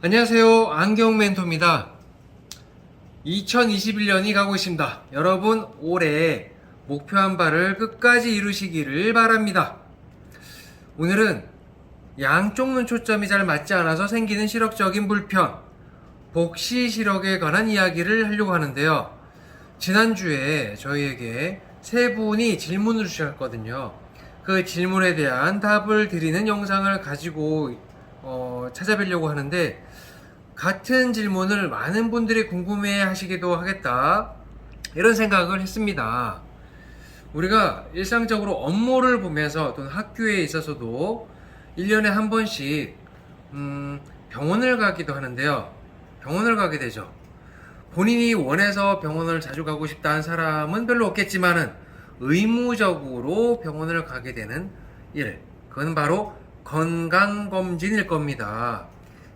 안녕하세요. 안경멘토입니다. 2021년이 가고 있습니다. 여러분 올해 목표한 바를 끝까지 이루시기를 바랍니다. 오늘은 양쪽 눈 초점이 잘 맞지 않아서 생기는 시력적인 불편, 복시 시력에 관한 이야기를 하려고 하는데요. 지난주에 저희에게 세 분이 질문을 주셨거든요. 그 질문에 대한 답을 드리는 영상을 가지고 찾아뵈려고 하는데, 같은 질문을 많은 분들이 궁금해 하시기도 하겠다, 이런 생각을 했습니다. 우리가 일상적으로 업무를 보면서 또는 학교에 있어서도 1년에 한 번씩 병원을 가기도 하는데요. 병원을 가게 되죠. 본인이 원해서 병원을 자주 가고 싶다는 사람은 별로 없겠지만은 의무적으로 병원을 가게 되는 일, 그건 바로 건강검진일 겁니다.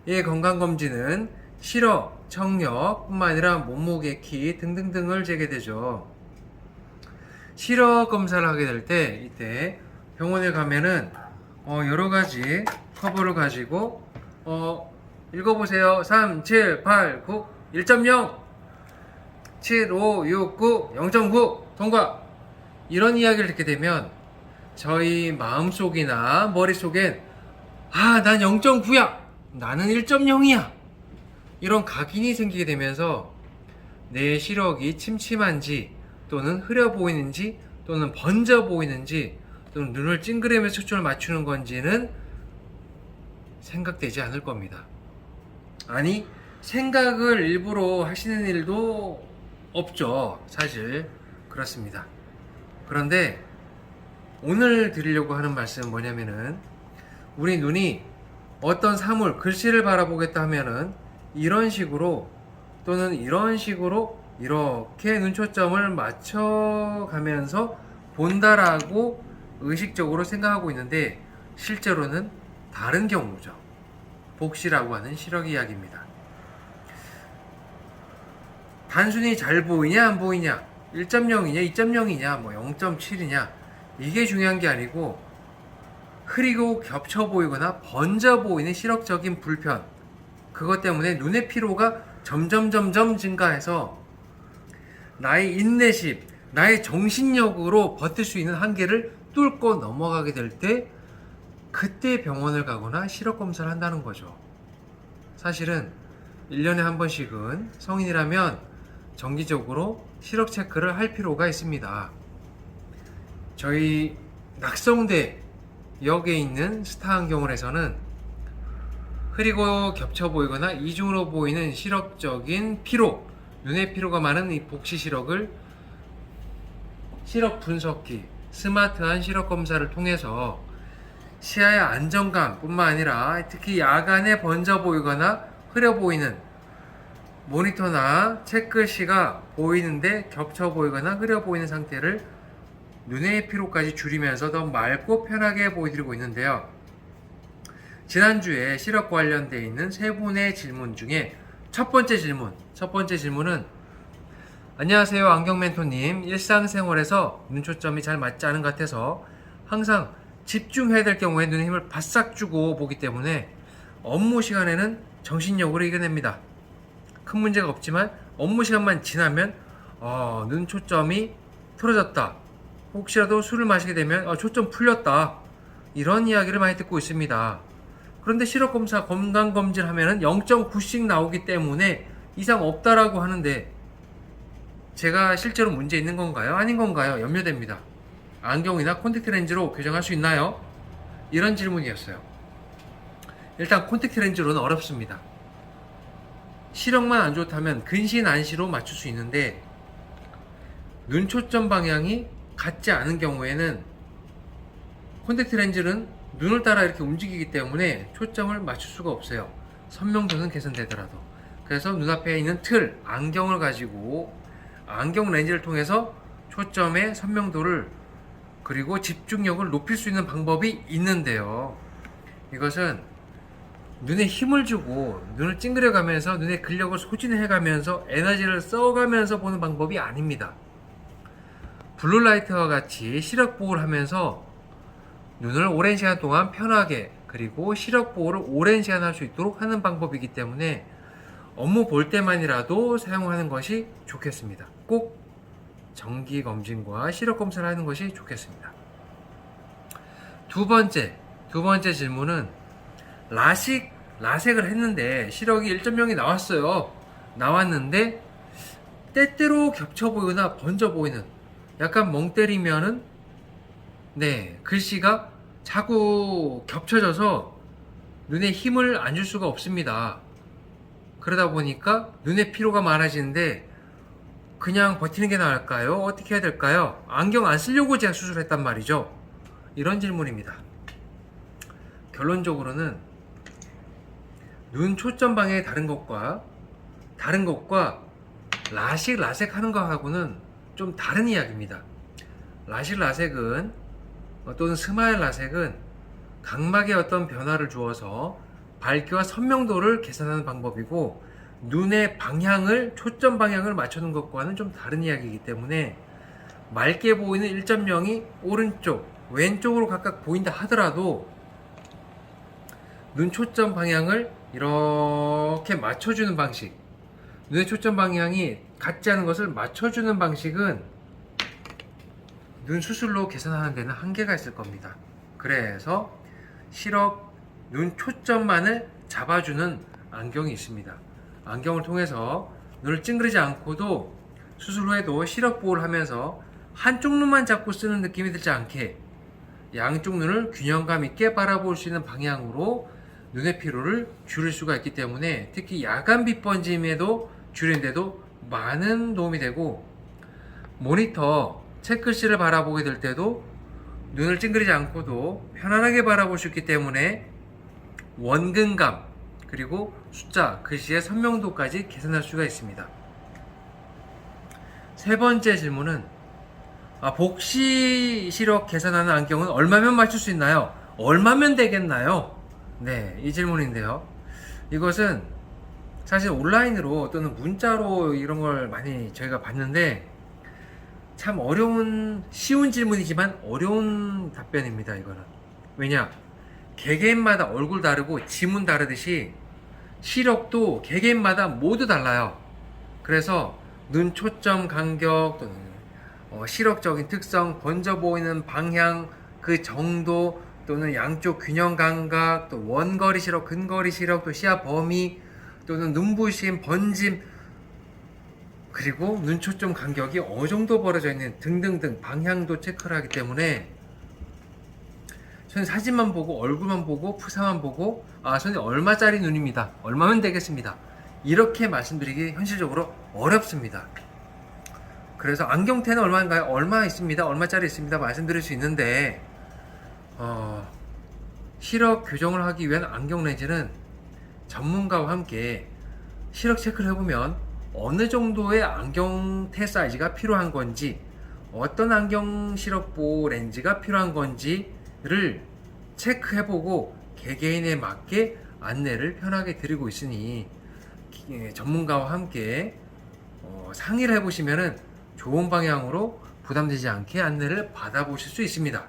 이 건강검진은 시력, 청력 뿐만 아니라 몸무게, 키 등등등을 재게 되죠. 시력 검사를 하게 될 때, 이때 병원에 가면은 여러 가지 커브를 가지고 읽어보세요. 3, 7, 8, 9, 1.0, 7, 5, 6, 9, 0.9 통과, 이런 이야기를 듣게 되면 저희 마음속이나 머릿속엔 난 0.9야, 나는 1.0이야, 이런 각인이 생기게 되면서 내 시력이 침침한지 또는 흐려 보이는지 또는 번져 보이는지 또는 눈을 찡그리면서 초점을 맞추는 건지는 생각되지 않을 겁니다. 아니, 생각을 일부러 하시는 일도 없죠. 사실 그렇습니다. 그런데 오늘 드리려고 하는 말씀은 뭐냐면은, 우리 눈이 어떤 사물, 글씨를 바라보겠다 하면은 이런 식으로 또는 이런 식으로 이렇게 눈초점을 맞춰가면서 본다라고 의식적으로 생각하고 있는데, 실제로는 다른 경우죠. 복시라고 하는 시력 이야기입니다. 단순히 잘 보이냐 안 보이냐, 1.0이냐 2.0이냐 0.7이냐, 이게 중요한 게 아니고, 흐리고 겹쳐 보이거나 번져 보이는 시력적인 불편, 그것 때문에 눈의 피로가 점점 증가해서 나의 인내심, 나의 정신력으로 버틸 수 있는 한계를 뚫고 넘어가게 될 때, 그때 병원을 가거나 시력 검사를 한다는 거죠. 사실은 1년에 한 번씩은 성인이라면 정기적으로 시력 체크를 할 필요가 있습니다. 저희 낙성대 역에 있는 스타안경원에서는 흐리고 겹쳐 보이거나 이중으로 보이는 시력적인 피로, 눈의 피로가 많은 이 복시 시력을 시력 분석기, 스마트한 시력 검사를 통해서 시야의 안정감 뿐만 아니라 특히 야간에 번져 보이거나 흐려 보이는 모니터나 책글씨가 보이는데 겹쳐 보이거나 흐려 보이는 상태를 눈의 피로까지 줄이면서 더 맑고 편하게 보여드리고 있는데요. 지난주에 시력 관련되어 있는 세 분의 질문 중에 첫 번째 질문은, 안녕하세요 안경멘토님, 일상생활에서 눈초점이 잘 맞지 않은 것 같아서 항상 집중해야 될 경우에 눈에 힘을 바싹 주고 보기 때문에 업무 시간에는 정신력으로 이겨냅니다. 큰 문제가 없지만 업무 시간만 지나면 눈초점이 틀어졌다, 혹시라도 술을 마시게 되면 초점 풀렸다, 이런 이야기를 많이 듣고 있습니다. 그런데 시력검사, 건강검진 하면은 0.9씩 나오기 때문에 이상 없다라고 하는데, 제가 실제로 문제 있는 건가요? 아닌 건가요? 염려됩니다. 안경이나 콘택트 렌즈로 교정할 수 있나요? 이런 질문이었어요. 일단 콘택트 렌즈로는 어렵습니다. 시력만 안 좋다면 근시 난시로 맞출 수 있는데, 눈초점 방향이 같지 않은 경우에는 콘택트 렌즈는 눈을 따라 이렇게 움직이기 때문에 초점을 맞출 수가 없어요. 선명도는 개선되더라도. 그래서 눈앞에 있는 틀, 안경을 가지고 안경 렌즈를 통해서 초점의 선명도를 그리고 집중력을 높일 수 있는 방법이 있는데요. 이것은 눈에 힘을 주고 눈을 찡그려가면서 눈의 근력을 소진해가면서 에너지를 써가면서 보는 방법이 아닙니다. 블루라이트와 같이 시력 보호를 하면서 눈을 오랜 시간 동안 편하게 그리고 시력 보호를 오랜 시간 할 수 있도록 하는 방법이기 때문에 업무 볼 때만이라도 사용하는 것이 좋겠습니다. 꼭 정기 검진과 시력 검사를 하는 것이 좋겠습니다. 두 번째 질문은 라섹을 했는데 시력이 1.0이 나왔어요. 나왔는데 때때로 겹쳐 보이거나 번져 보이는, 약간 멍 때리면은 글씨가 자꾸 겹쳐져서 눈에 힘을 안 줄 수가 없습니다. 그러다 보니까 눈에 피로가 많아지는데 그냥 버티는 게 나을까요? 어떻게 해야 될까요? 안경 안 쓰려고 제가 수술했단 말이죠. 이런 질문입니다. 결론적으로는 눈 초점 방향이 다른 것과 라식 하는 것하고는 좀 다른 이야기입니다. 라식은 또는 스마일 라섹은 각막에 어떤 변화를 주어서 밝기와 선명도를 개선하는 방법이고, 눈의 방향을, 초점 방향을 맞추는 것과는 좀 다른 이야기이기 때문에 맑게 보이는 1.0이 오른쪽, 왼쪽으로 각각 보인다 하더라도 눈 초점 방향을 이렇게 맞춰주는 방식, 눈의 초점 방향이 같지 않은 것을 맞춰주는 방식은 눈 수술로 개선하는 데는 한계가 있을 겁니다. 그래서 시력, 눈 초점만을 잡아주는 안경이 있습니다. 안경을 통해서 눈을 찡그리지 않고도 수술 후에도 시력 보호를 하면서 한쪽 눈만 잡고 쓰는 느낌이 들지 않게 양쪽 눈을 균형감 있게 바라볼 수 있는 방향으로 눈의 피로를 줄일 수가 있기 때문에 특히 야간 빛 번짐에도 줄이는데도 많은 도움이 되고, 모니터, 책글씨를 바라보게 될 때도 눈을 찡그리지 않고도 편안하게 바라볼 수 있기 때문에 원근감, 그리고 숫자, 글씨의 선명도까지 개선할 수가 있습니다. 세 번째 질문은 복시 시력 개선하는 안경은 얼마면 맞출 수 있나요? 얼마면 되겠나요? 이 질문인데요. 이것은 사실 온라인으로 또는 문자로 이런 걸 많이 저희가 봤는데 참 쉬운 질문이지만 어려운 답변입니다. 이거는 왜냐, 개개인마다 얼굴 다르고 지문 다르듯이 시력도 개개인마다 모두 달라요. 그래서 눈 초점 간격 또는 시력적인 특성, 번져 보이는 방향, 그 정도 또는 양쪽 균형 감각, 또 원거리 시력, 근거리 시력, 또 시야 범위 또는 눈부심, 번짐, 그리고 눈 초점 간격이 어느 정도 벌어져 있는 등등등 방향도 체크를 하기 때문에 저는 사진만 보고 얼굴만 보고 푸사만 보고 저는 얼마짜리 눈입니다, 얼마면 되겠습니다, 이렇게 말씀드리기 현실적으로 어렵습니다. 그래서 안경테는 얼마인가요? 얼마 있습니다, 얼마짜리 있습니다 말씀드릴 수 있는데 시력 교정을 하기 위한 안경 렌즈는 전문가와 함께 시력 체크를 해보면 어느 정도의 안경테 사이즈가 필요한 건지, 어떤 안경 시력 보호 렌즈가 필요한 건지를 체크해보고 개개인에 맞게 안내를 편하게 드리고 있으니 전문가와 함께 상의를 해보시면 좋은 방향으로 부담되지 않게 안내를 받아보실 수 있습니다.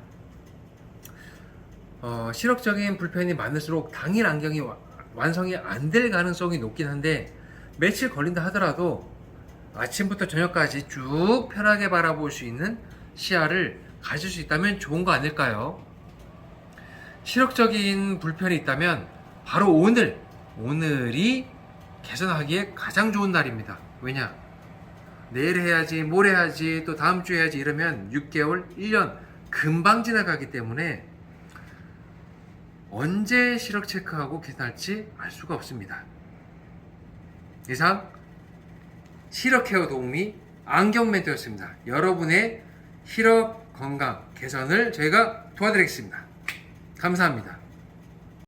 시력적인 불편이 많을수록 당일 안경이 완성이 안 될 가능성이 높긴 한데 며칠 걸린다 하더라도 아침부터 저녁까지 쭉 편하게 바라볼 수 있는 시야를 가질 수 있다면 좋은 거 아닐까요? 시력적인 불편이 있다면 바로 오늘이 개선하기에 가장 좋은 날입니다. 왜냐? 내일 해야지, 모레 해야지, 또 다음 주에 해야지 이러면 6개월, 1년 금방 지나가기 때문에 언제 시력 체크하고 개선할지 알 수가 없습니다. 이상 시력 케어 도우미 안경 멘토였습니다. 여러분의 시력 건강 개선을 저희가 도와드리겠습니다. 감사합니다.